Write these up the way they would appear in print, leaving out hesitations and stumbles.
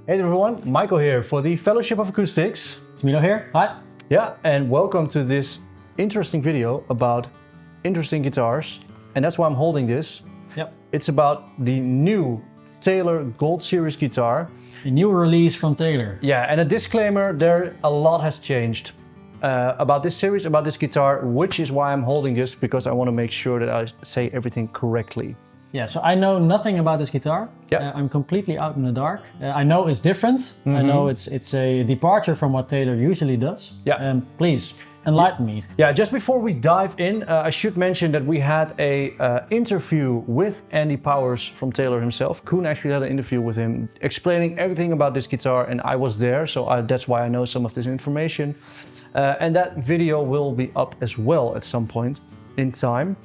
Hey everyone, Michael here for the Fellowship of Acoustics. It's Milo here. Hi. Yeah, and welcome to this interesting video about interesting guitars. And that's why I'm holding this. Yep. It's about the new Taylor Gold Series guitar. A new release from Taylor. Yeah, and a disclaimer, a lot has changed about this series, about this guitar, which is why I'm holding this, because I want to make sure that I say everything correctly. Yeah, so I know nothing about this guitar. Yeah. I'm completely out in the dark. I know it's different. I know it's a departure from what Taylor usually does. Yeah. And please enlighten me. Yeah, just before we dive in, I should mention that we had a interview with Andy Powers from Taylor himself. Koen actually had an interview with him explaining everything about this guitar, and I was there, so that's why I know some of this information. And that video will be up as well at some point in time.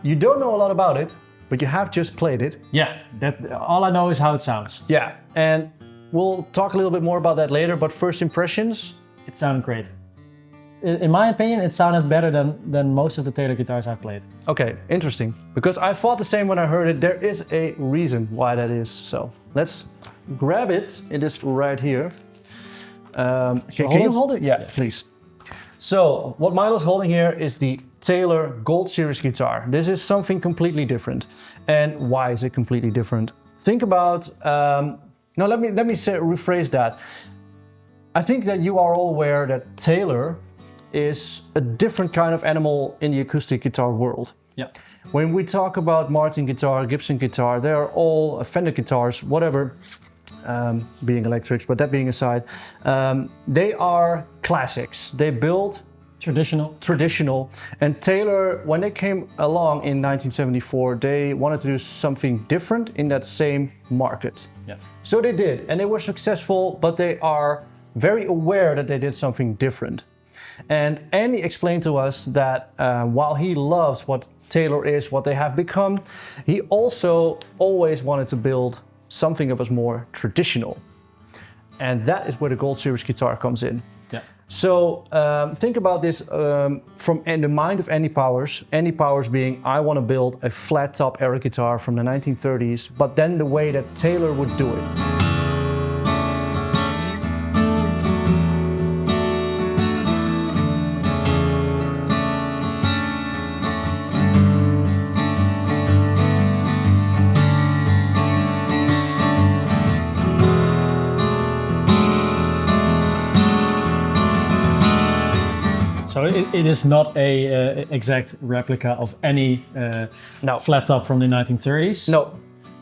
You don't know a lot about it, but you have just played it. Yeah, all I know is how it sounds. Yeah, and we'll talk a little bit more about that later, but first impressions? It sounded great. In my opinion, it sounded better than most of the Taylor guitars I've played. Okay, interesting. Because I thought the same when I heard it. There is a reason why that is. So let's grab it. It is right here. Can you hold it? Yeah, please. So what Milo's holding here is the Taylor Gold Series guitar. This is something completely different. And why is it completely different? Think about, no, let me rephrase that. I think that you are all aware that Taylor is a different kind of animal in the acoustic guitar world. Yeah. When we talk about Martin guitar, Gibson guitar, they are all Fender guitars, whatever, being electrics, but that being aside, they are classics. They build traditional. And Taylor, when they came along in 1974, they wanted to do something different in that same market. Yeah. So they did, and they were successful, but they are very aware that they did something different. And Andy explained to us that while he loves what Taylor is, what they have become, he also always wanted to build something that was more traditional. And that is where the Gold Series guitar comes in. Yeah. So think about this from in the mind of Andy Powers. Andy Powers being, I want to build a flat top era guitar from the 1930s, but then the way that Taylor would do it. So it is not a exact replica of any flat top from the 1930s. No.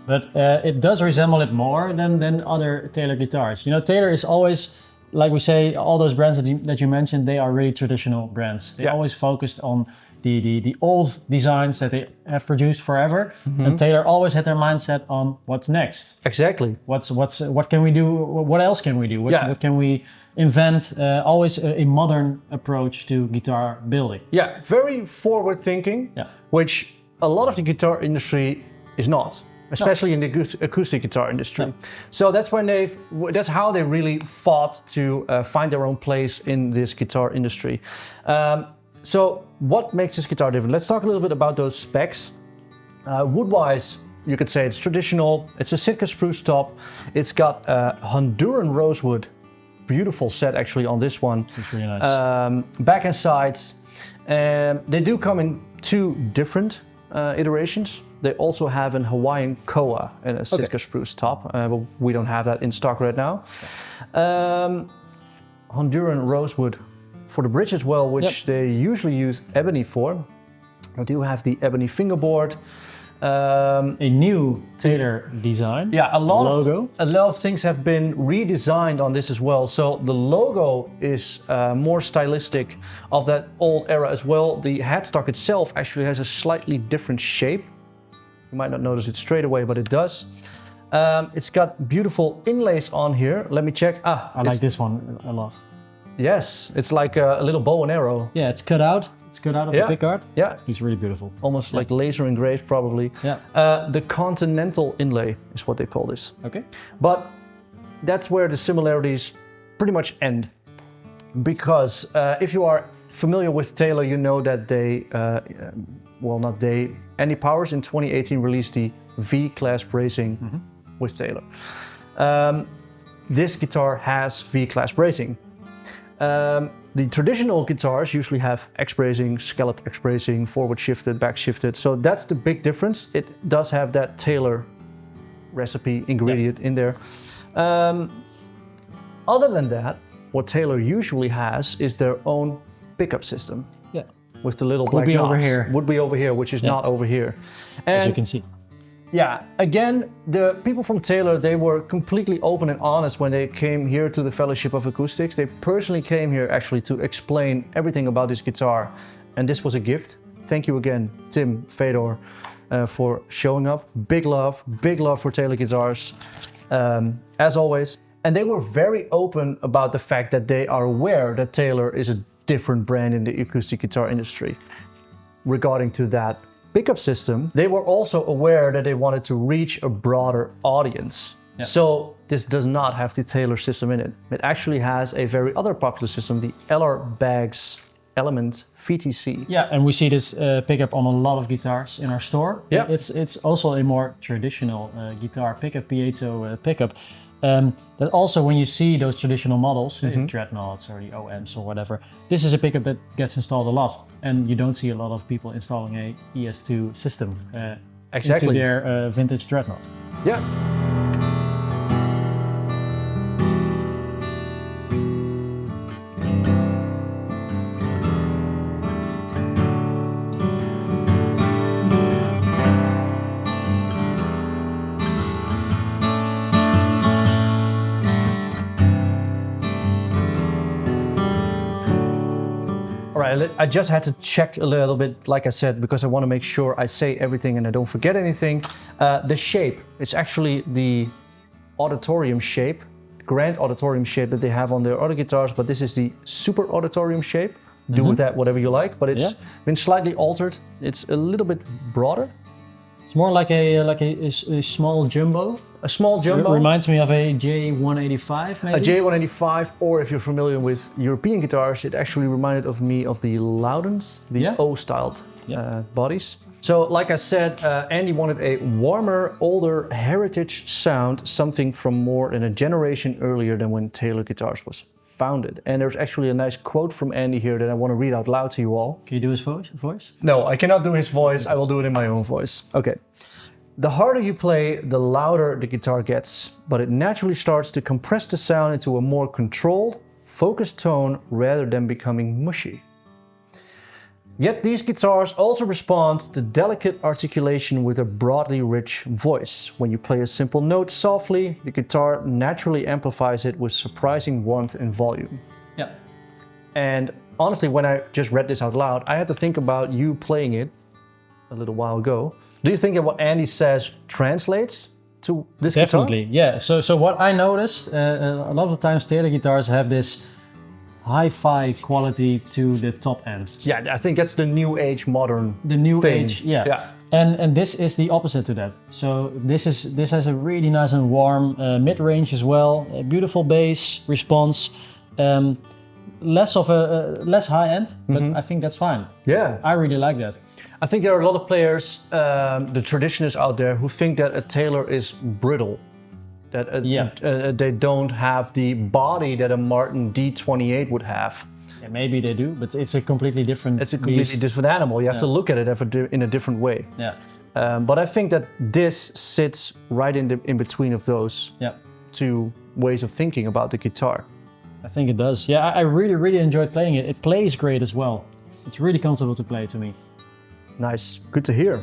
But it does resemble it more than other Taylor guitars. You know, Taylor is always, like we say, all those brands that you mentioned, they are really traditional brands. They always focused on the old designs that they have produced forever. And Taylor always had their mindset on what's next. Exactly. What can we do? What else can we do? What can we invent? Always a modern approach to guitar building. Yeah, very forward thinking, which a lot of the guitar industry is not, especially in the acoustic guitar industry. No. So that's how they really fought to find their own place in this guitar industry. So what makes this guitar different? Let's talk a little bit about those specs. Wood-wise, you could say it's traditional. It's a Sitka spruce top. It's got Honduran rosewood. Beautiful set actually on this one. It's really nice. Back and sides. They do come in two different iterations. They also have an Hawaiian koa and a Sitka spruce top, but we don't have that in stock right now. Honduran rosewood for the bridge as well, which they usually use ebony for. I do have the ebony fingerboard. A new Taylor design. Yeah, a lot of things have been redesigned on this as well. So the logo is more stylistic of that old era as well. The headstock itself actually has a slightly different shape. You might not notice it straight away, but it does. It's got beautiful inlays on here. Let me check. I like this one a lot. Yes, it's like a little bow and arrow. Yeah, it's cut out. It's cut out of the pickguard. Yeah. It's really beautiful. Almost like laser engraved probably. Yeah. The continental inlay is what they call this. Okay. But that's where the similarities pretty much end. Because if you are familiar with Taylor, you know that they, Andy Powers in 2018 released the V-class bracing with Taylor. this guitar has V-class bracing. The traditional guitars usually have X bracing, scalloped X bracing, forward shifted, back shifted. So that's the big difference. It does have that Taylor recipe ingredient in there. Other than that, what Taylor usually has is their own pickup system. Yeah. With the little black Would be knobs. over here. Would be over here, which is not over here. As you And can see. yeah, again, the people from Taylor, they were completely open and honest when they came here to the Fellowship of Acoustics. They personally came here actually to explain everything about this guitar. And this was a gift. Thank you again, Tim, Fedor, for showing up. Big love for Taylor guitars, as always. And they were very open about the fact that they are aware that Taylor is a different brand in the acoustic guitar industry. Regarding to that pickup system, they were also aware that they wanted to reach a broader audience. Yeah. So this does not have the Taylor system in it. It actually has a very other popular system, the LR Baggs Element VTC. Yeah, and we see this pickup on a lot of guitars in our store. Yeah. It's also a more traditional guitar pickup, piezo pickup. That also when you see those traditional models, the Dreadnoughts or the OMs or whatever, this is a pickup that gets installed a lot. And you don't see a lot of people installing a ES2 system into their vintage Dreadnought. Yeah. I just had to check a little bit, like I said, because I want to make sure I say everything and I don't forget anything. The shape, it's actually the Auditorium shape, Grand Auditorium shape that they have on their other guitars, but this is the Super Auditorium shape. Do with that whatever you like, but it's been slightly altered. It's a little bit broader. It's more like a small jumbo. A small jumbo. Reminds me of a J185 maybe? A J185, or if you're familiar with European guitars, it actually reminded of me of the Loudons, the O-styled bodies. So like I said, Andy wanted a warmer, older heritage sound, something from more than a generation earlier than when Taylor Guitars was founded. And there's actually a nice quote from Andy here that I want to read out loud to you all. Can you do his voice? No, I cannot do his voice. I will do it in my own voice. Okay. The harder you play, the louder the guitar gets, but it naturally starts to compress the sound into a more controlled, focused tone rather than becoming mushy. Yet these guitars also respond to delicate articulation with a broadly rich voice. When you play a simple note softly, the guitar naturally amplifies it with surprising warmth and volume. Yeah. And honestly, when I just read this out loud, I had to think about you playing it a little while ago. Do you think that what Andy says translates to this guitar? Definitely, yeah. So what I noticed, a lot of the times Taylor guitars have this hi-fi quality to the top end. Yeah, I think that's the new age modern The new thing. age, yeah. And this is the opposite to that. So this has a really nice and warm mid-range as well, a beautiful bass response, less high end, but I think that's fine. Yeah, I really like that. I think there are a lot of players, the traditionists out there, who think that a Taylor is brittle, that they don't have the body that a Martin D28 would have. Yeah, maybe they do, but it's a completely different It's a completely beast. different animal. You have to look at it in a different way. Yeah. But I think that this sits right in between of those two ways of thinking about the guitar. I think it does. Yeah, I really enjoyed playing it. It plays great as well. It's really comfortable to play to me. Nice, good to hear.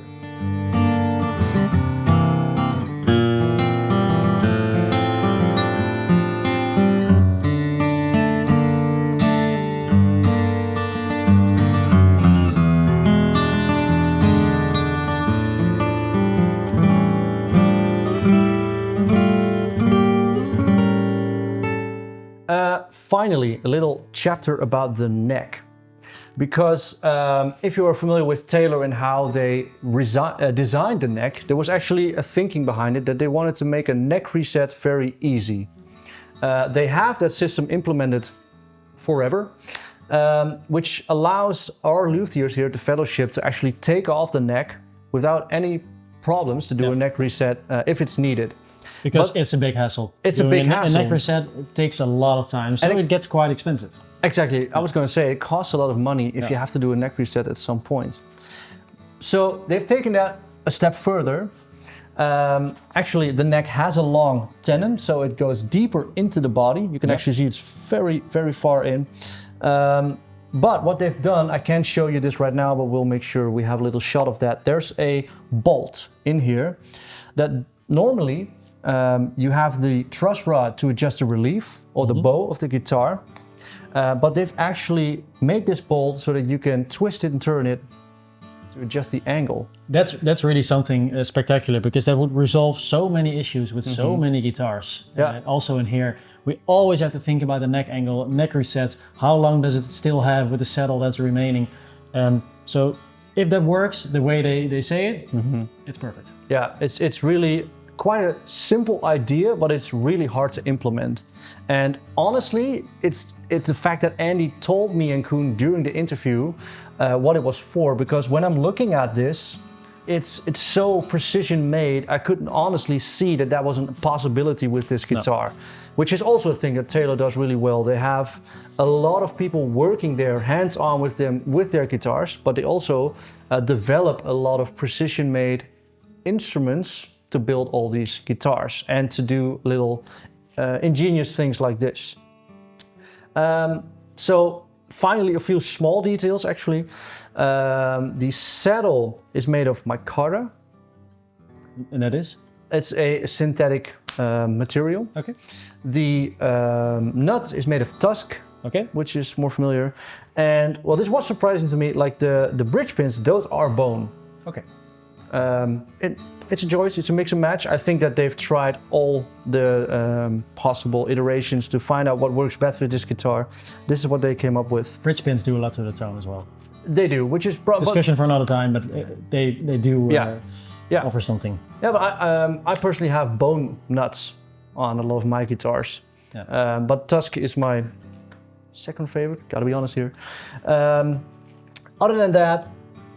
Finally, a little chapter about the neck. Because if you are familiar with Taylor and how they designed the neck, there was actually a thinking behind it that they wanted to make a neck reset very easy. They have that system implemented forever, which allows our luthiers here at the Fellowship to actually take off the neck without any problems to do a neck reset if it's needed. Because But it's a big hassle. It's a big hassle. A neck reset takes a lot of time, so it gets quite expensive. Exactly. I was going to say it costs a lot of money if you have to do a neck reset at some point. So they've taken that a step further. Actually, the neck has a long tenon, so it goes deeper into the body. You can actually see it's very, very far in. But what they've done, I can't show you this right now, but we'll make sure we have a little shot of that. There's a bolt in here that normally you have the truss rod to adjust the relief or the bow of the guitar. But they've actually made this bolt so that you can twist it and turn it to adjust the angle. That's really something spectacular, because that would resolve so many issues with so many guitars. Also in here, we always have to think about the neck angle, neck resets. How long does it still have with the saddle that's remaining? So if that works the way they say it, it's perfect. Yeah, it's really quite a simple idea, but it's really hard to implement. And honestly, it's the fact that Andy told me and Koen during the interview what it was for, because when I'm looking at this, it's so precision made. I couldn't honestly see that wasn't a possibility with this guitar, which is also a thing that Taylor does really well. They have a lot of people working there hands-on with them with their guitars, but they also develop a lot of precision made instruments to build all these guitars and to do little ingenious things like this. So finally, a few small details actually. The saddle is made of micarta. And that is? It's a synthetic material. Okay. The nut is made of tusk, which is more familiar. And well, this was surprising to me, like the bridge pins, those are bone. Okay. It's a choice, it's a mix and match. I think that they've tried all the possible iterations to find out what works best with this guitar. This is what they came up with. Bridge pins do a lot to the tone as well. They do, which is discussion for another time, but they do offer something. Yeah, but I personally have bone nuts on a lot of my guitars. Yeah. But Tusk is my second favorite, gotta be honest here. Other than that,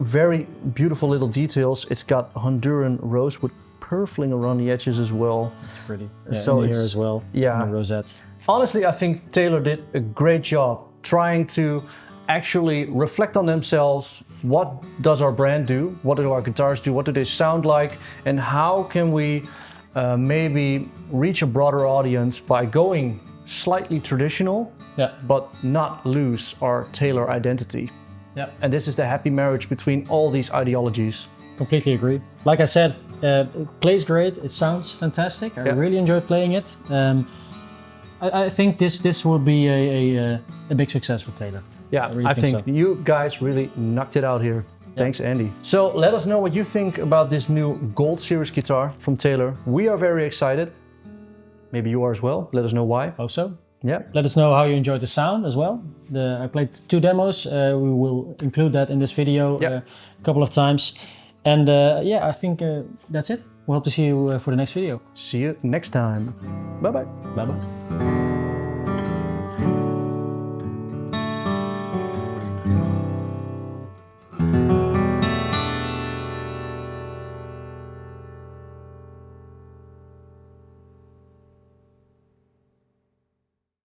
very beautiful little details. It's got Honduran rosewood purfling around the edges as well. It's pretty. Yeah, so in here as well. Yeah. And the rosettes. Honestly, I think Taylor did a great job trying to actually reflect on themselves. What does our brand do? What do our guitars do? What do they sound like? And how can we maybe reach a broader audience by going slightly traditional, but not lose our Taylor identity? Yeah. And this is the happy marriage between all these ideologies. Completely agree. Like I said, it plays great. It sounds fantastic. I really enjoyed playing it. I think this will be a big success for Taylor. Yeah, I think so. You guys really knocked it out here. Thanks, Andy. So let us know what you think about this new Gold Series guitar from Taylor. We are very excited. Maybe you are as well. Let us know why. Hope so. Yeah. Let us know how you enjoyed the sound as well. I played 2 demos. We will include that in this video a couple of times. And I think that's it. We hope to see you for the next video. See you next time. Bye-bye. Bye-bye.